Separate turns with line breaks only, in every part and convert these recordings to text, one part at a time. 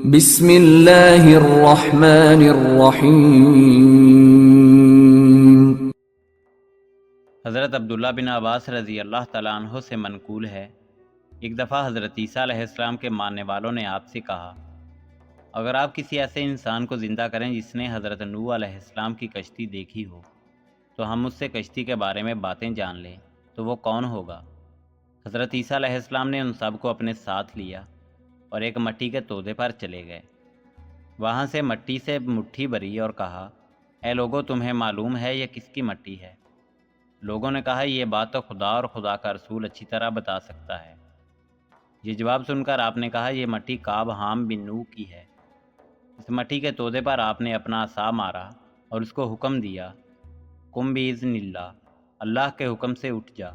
بسم اللہ الرحمن الرحیم۔
حضرت عبداللہ بن عباس رضی اللہ تعالیٰ عنہ سے منقول ہے، ایک دفعہ حضرت عیسیٰ علیہ السلام کے ماننے والوں نے آپ سے کہا، اگر آپ کسی ایسے انسان کو زندہ کریں جس نے حضرت نوح علیہ السلام کی کشتی دیکھی ہو تو ہم اس سے کشتی کے بارے میں باتیں جان لیں، تو وہ کون ہوگا؟ حضرت عیسیٰ علیہ السلام نے ان سب کو اپنے ساتھ لیا اور ایک مٹی کے تودے پر چلے گئے۔ وہاں سے مٹی سے مٹھی بھری اور کہا، اے لوگو، تمہیں معلوم ہے یہ کس کی مٹی ہے؟ لوگوں نے کہا، یہ بات تو خدا اور خدا کا رسول اچھی طرح بتا سکتا ہے۔ یہ جواب سن کر آپ نے کہا، یہ مٹی کعب حام بن نوح کی ہے۔ اس مٹی کے تودے پر آپ نے اپنا عصا مارا اور اس کو حکم دیا، قم بإذن اللہ، اللہ کے حکم سے اٹھ جا۔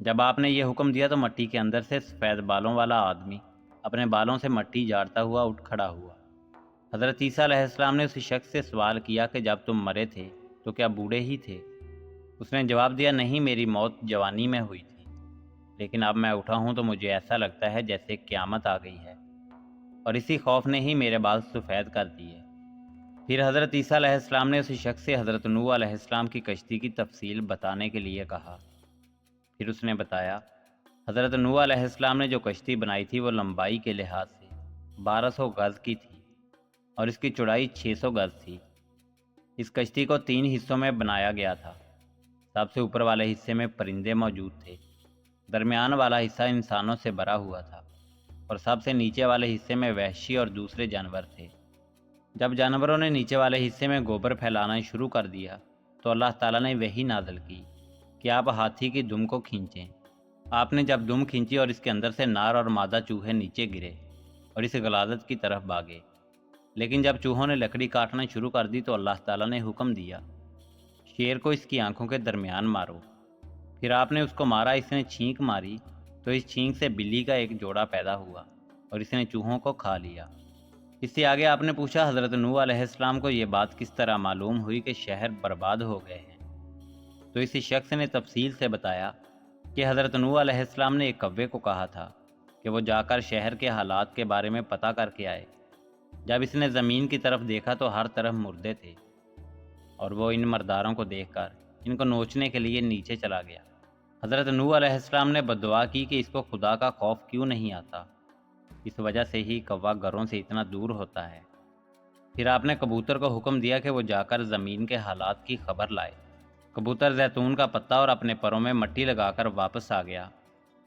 جب آپ نے یہ حکم دیا تو مٹی کے اندر سے سفید بالوں والا آدمی اپنے بالوں سے مٹی جھاڑتا ہوا اٹھ کھڑا ہوا۔ حضرت عیسیٰ علیہ السلام نے اس شخص سے سوال کیا کہ جب تم مرے تھے تو کیا بوڑھے ہی تھے؟ اس نے جواب دیا، نہیں، میری موت جوانی میں ہوئی تھی، لیکن اب میں اٹھا ہوں تو مجھے ایسا لگتا ہے جیسے قیامت آ گئی ہے، اور اسی خوف نے ہی میرے بال سفید کر دیے۔ پھر حضرت عیسیٰ علیہ السلام نے اس شخص سے حضرت نوح علیہ السلام کی کشتی کی تفصیل بتانے کے لیے کہا۔ پھر اس نے بتایا، حضرت نوح علیہ السلام نے جو کشتی بنائی تھی وہ لمبائی کے لحاظ سے 1200 گز کی تھی اور اس کی چوڑائی 600 گز تھی۔ اس کشتی کو 3 حصوں میں بنایا گیا تھا۔ سب سے اوپر والے حصے میں پرندے موجود تھے، درمیان والا حصہ انسانوں سے بھرا ہوا تھا، اور سب سے نیچے والے حصے میں وحشی اور دوسرے جانور تھے۔ جب جانوروں نے نیچے والے حصے میں گوبر پھیلانا شروع کر دیا تو اللہ تعالیٰ نے وحی نازل کی کہ آپ ہاتھی کی دم کو کھینچیں۔ آپ نے جب دم کھینچی اور اس کے اندر سے نار اور مادہ چوہے نیچے گرے اور اس غلاظت کی طرف بھاگے، لیکن جب چوہوں نے لکڑی کاٹنا شروع کر دی تو اللہ تعالیٰ نے حکم دیا، شیر کو اس کی آنکھوں کے درمیان مارو۔ پھر آپ نے اس کو مارا، اس نے چھینک ماری تو اس چھینک سے بلی کا ایک جوڑا پیدا ہوا اور اس نے چوہوں کو کھا لیا۔ اس سے آگے آپ نے پوچھا، حضرت نوح علیہ السلام کو یہ بات کس طرح معلوم ہوئی کہ شہر برباد ہو گئے ہیں؟ تو اس شخص نے تفصیل سے بتایا کہ حضرت نوح علیہ السلام نے ایک کوے کو کہا تھا کہ وہ جا کر شہر کے حالات کے بارے میں پتہ کر کے آئے۔ جب اس نے زمین کی طرف دیکھا تو ہر طرف مردے تھے، اور وہ ان مرداروں کو دیکھ کر ان کو نوچنے کے لیے نیچے چلا گیا۔ حضرت نوح علیہ السلام نے بددعا کی کہ اس کو خدا کا خوف کیوں نہیں آتا، اس وجہ سے ہی کوا گھروں سے اتنا دور ہوتا ہے۔ پھر آپ نے کبوتر کو حکم دیا کہ وہ جا کر زمین کے حالات کی خبر لائے۔ کبوتر زیتون کا پتا اور اپنے پروں میں مٹی لگا کر واپس آ گیا۔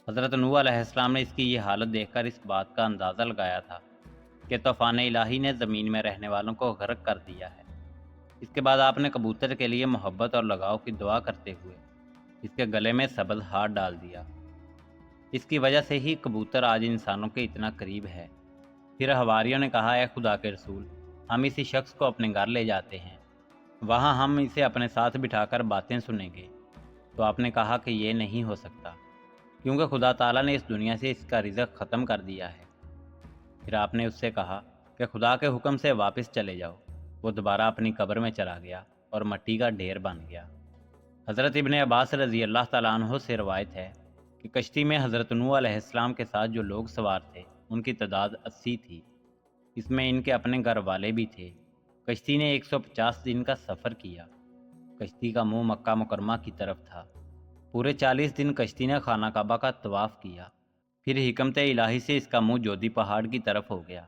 حضرت نوح علیہ السلام نے اس کی یہ حالت دیکھ کر اس بات کا اندازہ لگایا تھا کہ طوفان الہی نے زمین میں رہنے والوں کو غرق کر دیا ہے۔ اس کے بعد آپ نے کبوتر کے لیے محبت اور لگاؤ کی دعا کرتے ہوئے اس کے گلے میں سبز ہار ڈال دیا۔ اس کی وجہ سے ہی کبوتر آج انسانوں کے اتنا قریب ہے۔ پھر حواریوں نے کہا، اے خدا کے رسول، ہم اسی شخص کو اپنے گھر لے جاتے ہیں، وہاں ہم اسے اپنے ساتھ بٹھا کر باتیں سنیں گے۔ تو آپ نے کہا کہ یہ نہیں ہو سکتا، کیونکہ خدا تعالیٰ نے اس دنیا سے اس کا رزق ختم کر دیا ہے۔ پھر آپ نے اس سے کہا کہ خدا کے حکم سے واپس چلے جاؤ۔ وہ دوبارہ اپنی قبر میں چلا گیا اور مٹی کا ڈھیر بن گیا۔ حضرت ابن عباس رضی اللہ تعالیٰ عنہ سے روایت ہے کہ کشتی میں حضرت نوح علیہ السلام کے ساتھ جو لوگ سوار تھے ان کی تعداد 80 تھی۔ اس میں ان کے اپنے گھر والے بھی تھے۔ کشتی نے 150 دن کا سفر کیا۔ کشتی کا منہ مکہ مکرمہ کی طرف تھا۔ پورے 40 دن کشتی نے خانہ کعبہ کا طواف کیا۔ پھر حکمت الہی سے اس کا منہ جودی پہاڑ کی طرف ہو گیا۔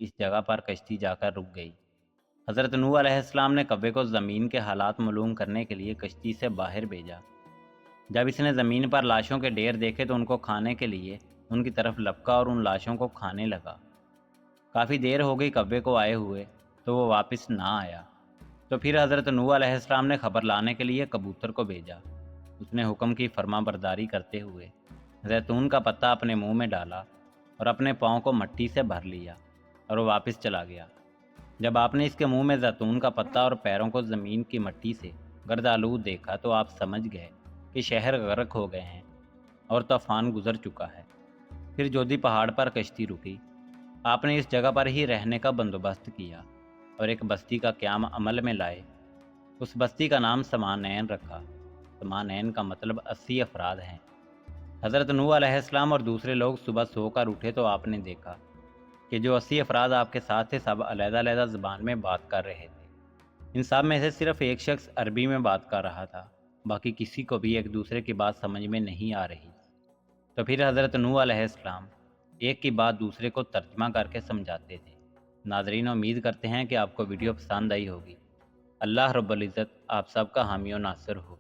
اس جگہ پر کشتی جا کر رک گئی۔ حضرت نوح علیہ السلام نے کوے کو زمین کے حالات معلوم کرنے کے لیے کشتی سے باہر بھیجا۔ جب اس نے زمین پر لاشوں کے ڈھیر دیکھے تو ان کو کھانے کے لیے ان کی طرف لپکا اور ان لاشوں کو کھانے لگا۔ کافی دیر ہو گئی کوے کو آئے ہوئے تو وہ واپس نہ آیا۔ تو پھر حضرت نوح علیہ السلام نے خبر لانے کے لیے کبوتر کو بھیجا۔ اس نے حکم کی فرما برداری کرتے ہوئے زیتون کا پتا اپنے منہ میں ڈالا اور اپنے پاؤں کو مٹی سے بھر لیا اور وہ واپس چلا گیا۔ جب آپ نے اس کے منہ میں زیتون کا پتا اور پیروں کو زمین کی مٹی سے گرد آلود دیکھا تو آپ سمجھ گئے کہ شہر غرق ہو گئے ہیں اور طوفان گزر چکا ہے۔ پھر جودی پہاڑ پر کشتی رکی۔ آپ نے اس جگہ پر ہی رہنے کا بندوبست کیا اور ایک بستی کا قیام عمل میں لائے۔ اس بستی کا نام سمانین رکھا۔ سمانین کا مطلب 80 افراد ہیں۔ حضرت نوح علیہ السلام اور دوسرے لوگ صبح سو کر اٹھے تو آپ نے دیکھا کہ جو 80 افراد آپ کے ساتھ تھے سب علیحدہ علیحدہ زبان میں بات کر رہے تھے۔ ان سب میں سے صرف ایک شخص عربی میں بات کر رہا تھا، باقی کسی کو بھی ایک دوسرے کی بات سمجھ میں نہیں آ رہی۔ تو پھر حضرت نوح علیہ السلام ایک کی بات دوسرے کو ترجمہ کر کے سمجھاتے تھے۔ ناظرین، امید کرتے ہیں کہ آپ کو ویڈیو پسند آئی ہوگی۔ اللہ رب العزت آپ سب کا حامی و ناصر ہو۔